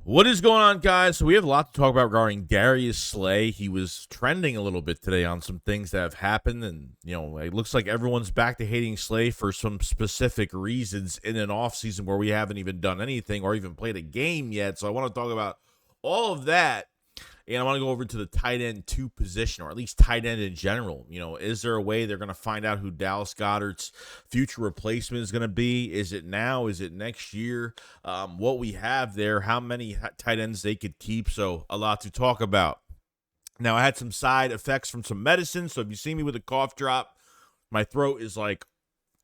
What is going on, guys? So we have a lot to talk about regarding Darius Slay. He was trending a little bit today on some things that have happened, and it looks like everyone's back to hating Slay for some specific reasons in an offseason where we haven't even done anything or even played a game yet. So I want to talk about all of that, and I want to go over to the tight end 2 position, or at least tight end in general. Is there a way they're going to find out who Dallas Goedert's future replacement is going to be? Is it now? Is it next year? What we have there, how many tight ends they could keep. So a lot to talk about. Now, I had some side effects from some medicine. So if you see me with a cough drop, my throat is like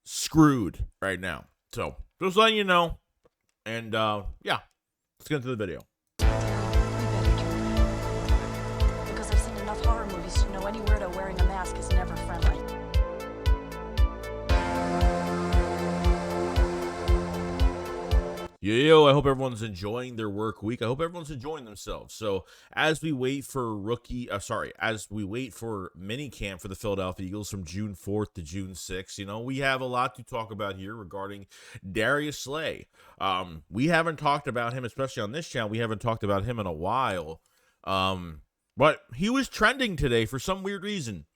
screwed right now. So just letting you know. And yeah, let's get into the video. Horror movies to know any weirdo wearing a mask is never friendly. Yo, I hope everyone's enjoying their work week. I hope everyone's enjoying themselves. So as we wait for minicamp for the Philadelphia Eagles from June 4th to June 6th, we have a lot to talk about here regarding Darius Slay. We haven't talked about him, especially on this channel. We haven't talked about him in a while. But he was trending today for some weird reason.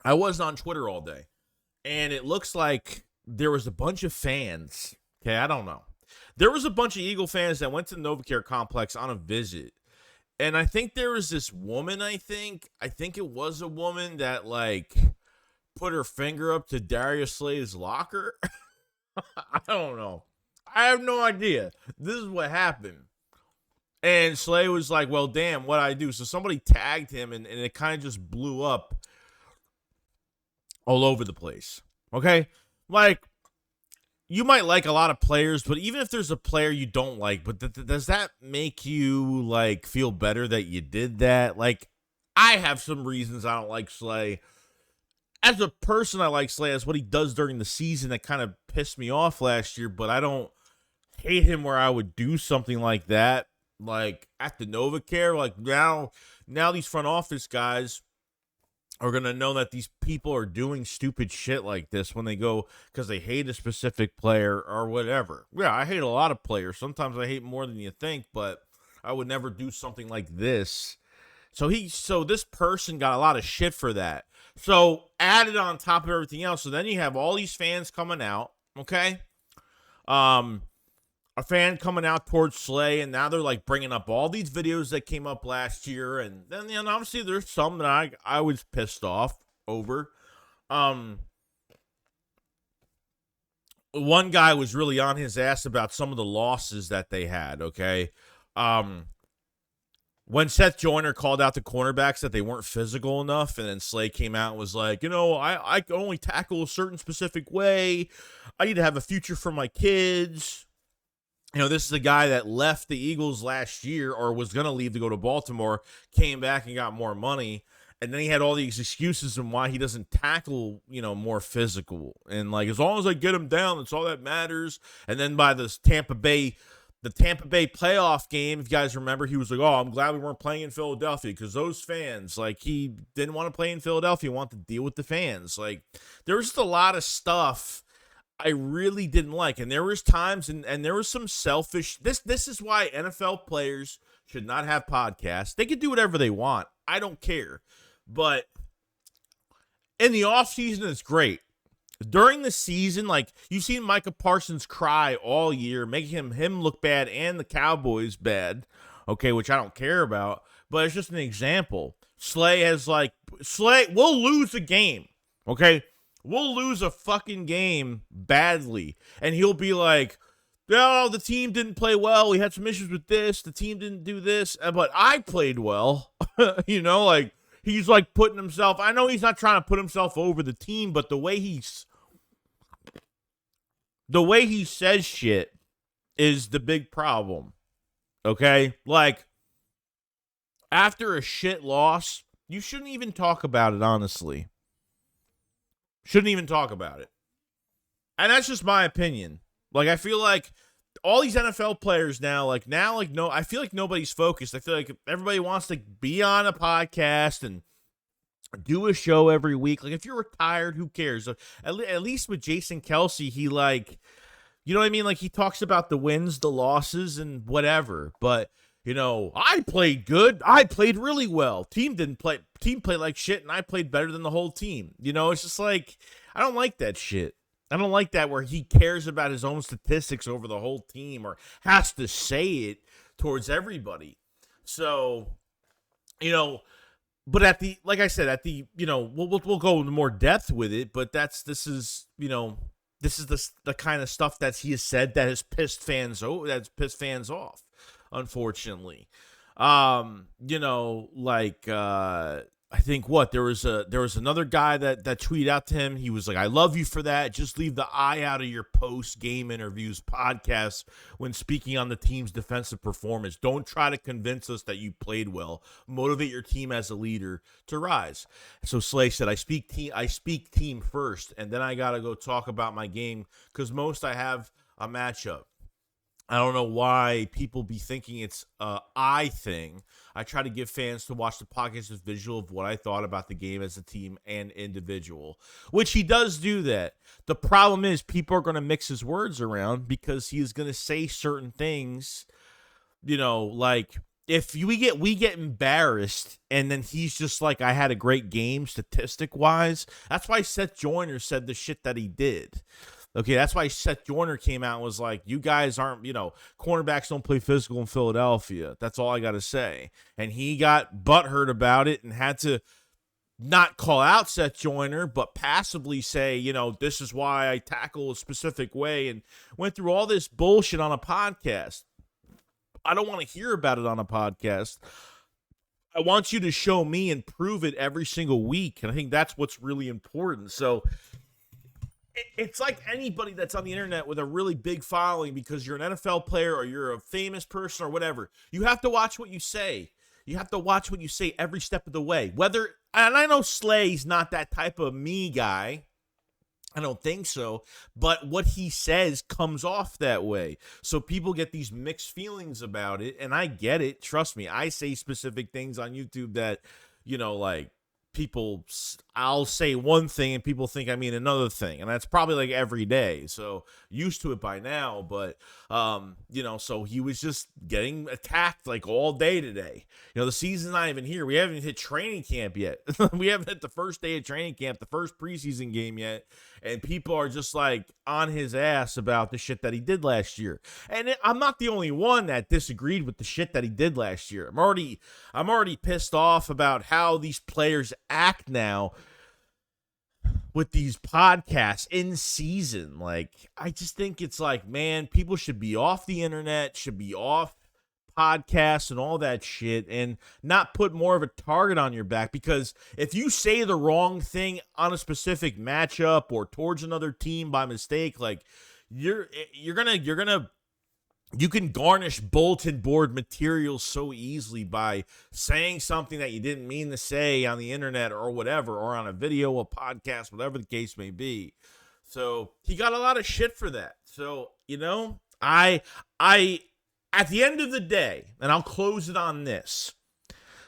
I was on Twitter all day, and it looks like there was a bunch of fans. Okay, I don't know. There was a bunch of Eagle fans that went to the NovaCare complex on a visit, and I think there was this woman, I think it was a woman that, put her finger up to Darius Slay's locker. I don't know. I have no idea. This is what happened. And Slay was like, well, damn, what'd I do? So somebody tagged him, and it kind of just blew up all over the place. Okay? You might like a lot of players, but even if there's a player you don't like, but does that make you, feel better that you did that? I have some reasons I don't like Slay. As a person, I like Slay. That's what he does during the season that kind of pissed me off last year, but I don't hate him where I would do something like that. At the NovaCare, now these front office guys are going to know that these people are doing stupid shit like this when they go because they hate a specific player or whatever. Yeah, I hate a lot of players. Sometimes I hate more than you think, but I would never do something like this. So this person got a lot of shit for that. So added on top of everything else. So then you have all these fans coming out, okay? A fan coming out towards Slay, and now they're bringing up all these videos that came up last year, and then obviously there's some that I was pissed off over. One guy was really on his ass about some of the losses that they had. Okay, when Seth Joyner called out the cornerbacks that they weren't physical enough, and then Slay came out and was like, I can only tackle a certain specific way. I need to have a future for my kids. This is a guy that left the Eagles last year or was going to leave to go to Baltimore, came back and got more money. And then he had all these excuses on why he doesn't tackle, more physical. And as long as I get him down, that's all that matters. And then by the Tampa Bay playoff game, if you guys remember, he was like, oh, I'm glad we weren't playing in Philadelphia because those fans, he didn't want to play in Philadelphia, wanted to deal with the fans. There was just a lot of stuff I really didn't like, and there was times, and there was some selfish. This is why NFL players should not have podcasts. They can do whatever they want. I don't care, but in the off season, it's great. During the season, you've seen Micah Parsons cry all year, making him look bad and the Cowboys bad. Okay, which I don't care about, but it's just an example. Slay has we'll lose a game. Okay. We'll lose a fucking game badly, and he'll be like, no, the team didn't play well. We had some issues with this. The team didn't do this, but I played well. He's putting himself. I know he's not trying to put himself over the team, but the way he says shit is the big problem. Okay? After a shit loss, you shouldn't even talk about it, honestly. Shouldn't even talk about it. And that's just my opinion. I feel like all these NFL players now, no, I feel like nobody's focused. I feel like everybody wants to be on a podcast and do a show every week. If you're retired, who cares? At least with Jason Kelsey, he You know what I mean? Like, he talks about the wins, the losses, and whatever. But, you know, I played good. I played really well. Team played like shit, and I played better than the whole team. You know, it's just like, I don't like that shit. I don't like that where he cares about his own statistics over the whole team or has to say it towards everybody. So, you know, but like I said, you know, we'll go into more depth with it, but this is the kind of stuff that he has said that has pissed fans off, unfortunately. You know, like, I think there was another guy that tweeted out to him. He was like, "I love you for that. Just leave the eye out of your post-game interviews, podcasts when speaking on the team's defensive performance. Don't try to convince us that you played well. Motivate your team as a leader to rise." So Slay said, I speak team first, and then I got to go talk about my game because I have a matchup. I don't know why people be thinking it's a I thing. I try to give fans to watch the podcast as visual of what I thought about the game as a team and individual, which he does do that. The problem is people are going to mix his words around because he is going to say certain things, you know, like if we get embarrassed and then he's just like, I had a great game statistic wise. That's why Seth Joyner said the shit that he did. Okay, that's why Seth Joyner came out and was like, you guys aren't, you know, cornerbacks don't play physical in Philadelphia. That's all I got to say. And he got butthurt about it and had to not call out Seth Joyner, but passively say, you know, this is why I tackle a specific way, and went through all this bullshit on a podcast. I don't want to hear about it on a podcast. I want you to show me and prove it every single week. And I think that's what's really important. So it's like anybody that's on the internet with a really big following because you're an NFL player or you're a famous person or whatever. You have to watch what you say. You have to watch what you say every step of the way. And I know Slay's not that type of me guy. I don't think so. But what he says comes off that way. So people get these mixed feelings about it. And I get it. Trust me. I say specific things on YouTube that, you know, like, I'll say one thing and people think I mean another thing, and that's probably like every day, so used to it by now. But you know, so he was just getting attacked like all day today. You know, the season's not even here. We haven't hit training camp yet. We haven't hit the first day of training camp, the first preseason game yet, and people are just like on his ass about the shit that he did last year. And I'm not the only one that disagreed with the shit that he did last year. I'm already pissed off about how these players act now with these podcasts in season. Like, I just think it's like, man, people should be off the internet, should be off podcasts and all that shit, and not put more of a target on your back, because if you say the wrong thing on a specific matchup or towards another team by mistake, like you can garnish bulletin board material so easily by saying something that you didn't mean to say on the internet or whatever, or on a video, a podcast, whatever the case may be. So he got a lot of shit for that. So, you know, I at the end of the day, and I'll close it on this,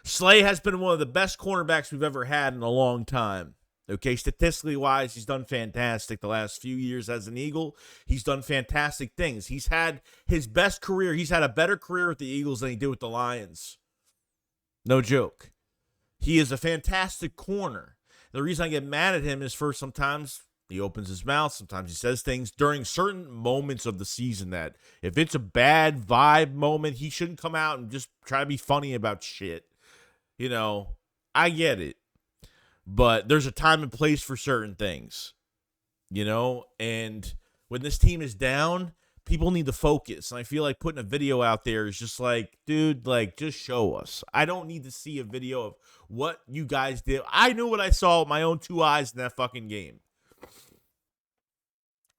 Slay has been one of the best cornerbacks we've ever had in a long time. Okay, statistically wise, he's done fantastic the last few years as an Eagle. He's done fantastic things. He's had his best career. He's had a better career with the Eagles than he did with the Lions. No joke. He is a fantastic corner. The reason I get mad at him is, first, sometimes he opens his mouth. Sometimes he says things during certain moments of the season that if it's a bad vibe moment, he shouldn't come out and just try to be funny about shit. You know, I get it. But there's a time and place for certain things, you know, and when this team is down, people need to focus. And I feel like putting a video out there is just like, dude, like, just show us. I don't need to see a video of what you guys did. I knew what I saw with my own two eyes in that fucking game.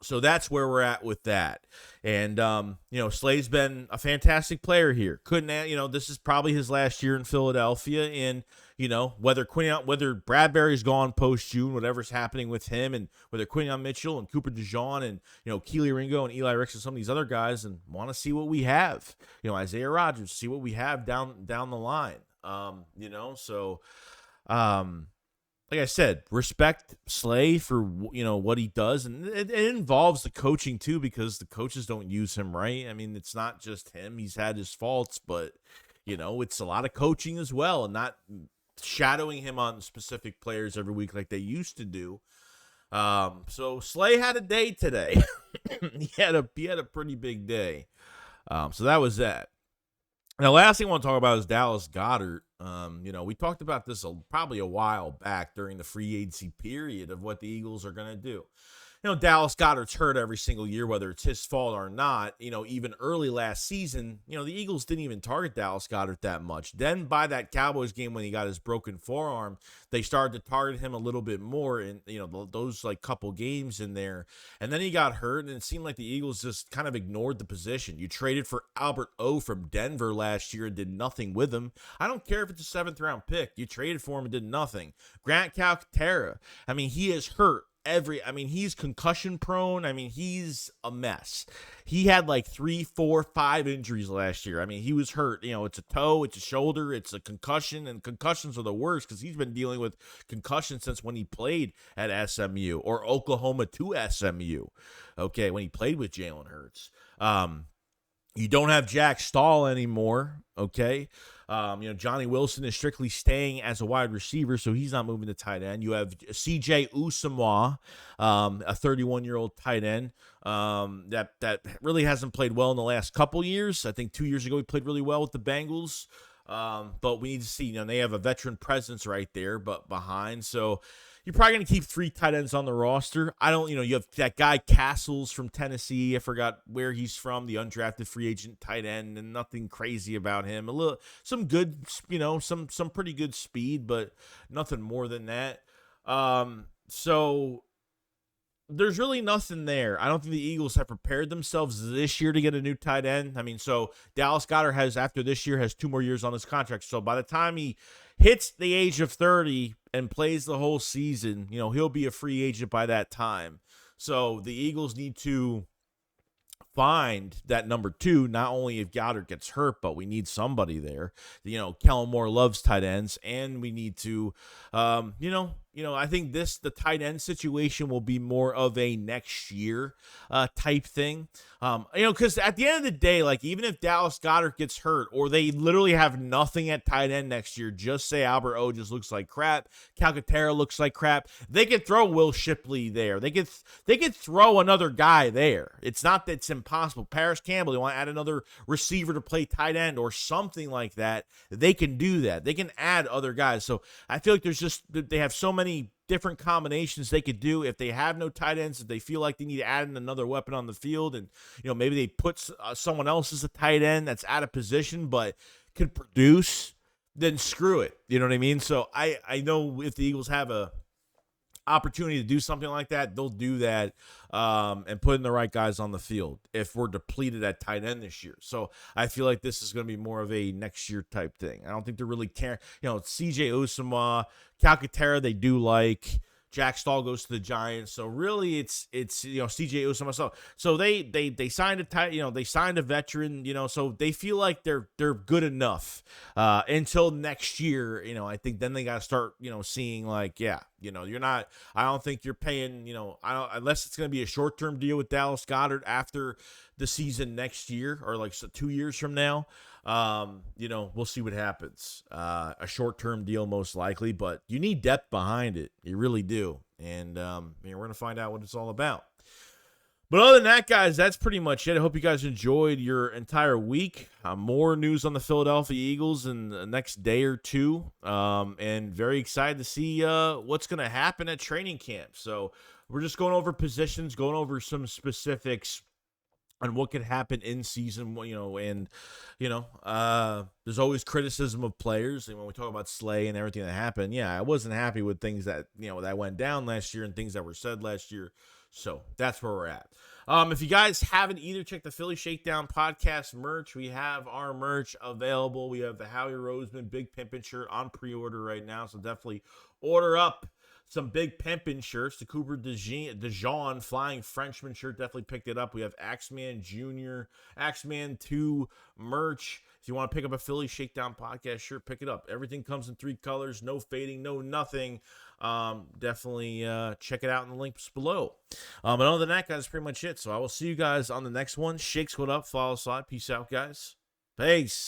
So that's where we're at with that. And, you know, Slay's been a fantastic player here. This is probably his last year in Philadelphia. And, you know, whether Bradbury's gone post-June, whatever's happening with him, and whether Quinyon Mitchell and Cooper DeJean and, you know, Keely Ringo and Eli Ricks and some of these other guys, and want to see what we have. You know, Isaiah Rodgers, see what we have down the line. You know, so, like I said, respect Slay for what he does, and it involves the coaching too, because the coaches don't use him right. I mean, it's not just him; he's had his faults, but it's a lot of coaching as well, and not shadowing him on specific players every week like they used to do. So Slay had a day today. he had a pretty big day. So that was that. Now, last thing I want to talk about is Dallas Goedert. We talked about this probably a while back during the free agency period of what the Eagles are going to do. Dallas Goedert's hurt every single year, whether it's his fault or not. Even early last season, the Eagles didn't even target Dallas Goedert that much. Then by that Cowboys game when he got his broken forearm, they started to target him a little bit more in, those like couple games in there. And then he got hurt, and it seemed like the Eagles just kind of ignored the position. You traded for Albert O from Denver last year and did nothing with him. I don't care if it's a 7th-round pick. You traded for him and did nothing. Grant Calcaterra, he is hurt. He's concussion prone. He's a mess. He had like 3, 4, 5 injuries last year. He was hurt. It's a toe, it's a shoulder, it's a concussion, and concussions are the worst because he's been dealing with concussions since when he played at SMU or Oklahoma to SMU. Okay, when he played with Jalen Hurts. You don't have Jack Stahl anymore. Okay. Johnny Wilson is strictly staying as a wide receiver, so he's not moving to tight end. You have CJ Usamoah, a 31-year-old tight end that really hasn't played well in the last couple years. I think 2 years ago he played really well with the Bengals. But we need to see, they have a veteran presence right there, but behind. So you're probably going to keep 3 tight ends on the roster. You have that guy Castles from Tennessee. I forgot where he's from, the undrafted free agent tight end, and nothing crazy about him. Some good, some pretty good speed, but nothing more than that. So there's really nothing there. I don't think the Eagles have prepared themselves this year to get a new tight end. So Dallas Goedert after this year, has 2 more years on his contract. So by the time he hits the age of 30 and plays the whole season, he'll be a free agent by that time. So the Eagles need to find that number 2, not only if Goddard gets hurt, but we need somebody there. Kellen Moore loves tight ends, and we need to, I think the tight end situation will be more of a next year type thing. Because at the end of the day, like even if Dallas Goedert gets hurt or they literally have nothing at tight end next year, just say Albert O just looks like crap, Calcaterra looks like crap, they could throw Will Shipley there. They could throw another guy there. It's not that it's impossible. Paris Campbell, they want to add another receiver to play tight end or something like that. They can do that. They can add other guys. So I feel like they have so many different combinations they could do if they have no tight ends, if they feel like they need to add in another weapon on the field, and maybe they put someone else as a tight end that's out of position but could produce, then screw it. You know what I mean? So I know if the Eagles have a opportunity to do something like that, they'll do that and put in the right guys on the field if we're depleted at tight end this year. So I feel like this is going to be more of a next year type thing. I don't think they're really caring. CJ Usamoah, Calcaterra, they do like. Jack Stahl goes to the Giants, so really it's CJ Usamoah. So they signed they signed a veteran, so they feel like they're good enough until next year. I think then they got to start seeing like you're not. I don't think you're paying unless it's going to be a short-term deal with Dallas Goedert after the season next year or like 2 years from now. We'll see what happens. A short-term deal most likely, but you need depth behind it. You really do. And we're going to find out what it's all about. But other than that, guys, that's pretty much it. I hope you guys enjoyed your entire week. More news on the Philadelphia Eagles in the next day or two. And very excited to see what's going to happen at training camp. So we're just going over positions, going over some specifics on what could happen in season, and there's always criticism of players. And when we talk about Slay and everything that happened, I wasn't happy with things that, that went down last year and things that were said last year. So that's where we're at. If you guys haven't either checked the Philly Shakedown podcast merch, we have our merch available. We have the Howie Roseman Big Pimpin' shirt on pre-order right now. So definitely order up some Big Pimpin' shirts. The Cooper DeJean Flying Frenchman shirt, definitely picked it up. We have Axeman Jr., Axeman 2 merch. If you want to pick up a Philly Shakedown podcast shirt, pick it up. Everything comes in 3 colors, no fading, no nothing. Definitely check it out in the links below. But other than that, guys, that's pretty much it. So I will see you guys on the next one. Shake Squad up, follow slide. Peace out, guys. Peace.